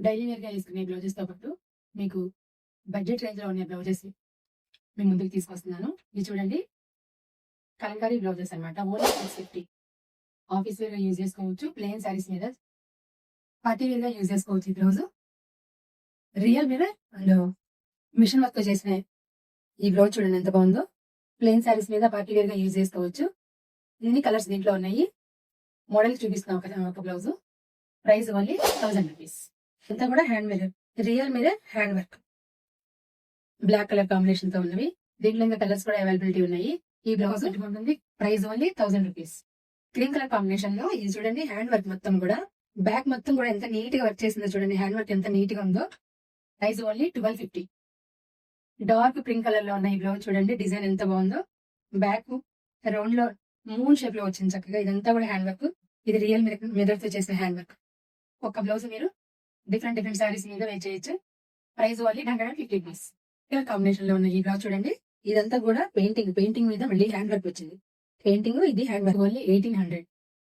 Daily wear గా వేసుకునే blouses తో పాటు మీకు బడ్జెట్ రేంజ్ లో ఉన్న బ్లౌజెస్ మీ ముందుకు తీసుకొస్తున్నాను. ఇది చూడండి, కలంకారీ బ్లౌజెస్ అనమాట. ఓన్లీ 650. ఆఫీస్ వేర్ గా యూజ్ చేసుకోవచ్చు, ప్లెయిన్ శారీస్ మీద పార్టీ వేర్ గా యూజ్ చేసుకోవచ్చు. ఈ బ్లౌజ్ రియల్ మీద అండ్ మిషన్ వర్క్ తో చేసిన ఈ బ్లౌజ్ చూడండి ఎంత బాగుందో. ప్లెయిన్ శారీస్ మీద పార్టీ వేర్ గా యూజ్ చేసుకోవచ్చు. ఇన్ని కలర్స్ దీంట్లో ఉన్నాయి. మోడల్ చూపిస్తున్నాం ఒక బ్లౌజ్. Price only 1000 rupees. అంతా కూడా హ్యాండ్ మేడ్, రియల్ మీద hand work, black colour combination తో ఉన్నవి. దీంట్లో ఇంకా కలర్స్ కూడా అవైలబిలిటీ ఉన్నాయి. ఈ బ్లౌజ్ ఉంటుంది. Price only 1000 rupees. Cream colour combination లో ఇది చూడండి, హ్యాండ్ వర్క్ మొత్తం కూడా, బ్యాక్ మొత్తం కూడా ఎంత నీట్ గా వర్క్ చేసిందో చూడండి. హ్యాండ్ వర్క్ ఎంత నీట్ గా ఉందో. Price only 1250. Dark pink colour లో ఉన్న ఈ బ్లౌజ్ చూడండి, డిజైన్ ఎంత బాగుందో. బ్యాక్ రౌండ్ లో మూన్ షేప్ లో వచ్చింది చక్కగా. ఇదంతా కూడా హ్యాండ్ వర్క్. ఇది రియల్ మిర్రర్ తో చేసిన హ్యాండ్ వర్క్. ఒక బ్లౌజ్ మీరు డిఫరెంట్ శారీస్ మీద వేర్ చేయొచ్చు. Price only 150 rupees. Colour combination లో ఉన్న ఈ బ్లౌజ్ చూడండి, ఇదంతా కూడా పెయింటింగ్ మీద మళ్ళీ హ్యాండ్ వర్క్ వచ్చింది. పెయింటింగ్ ఇది హ్యాండ్ వర్క్ ఓన్లీ 1800.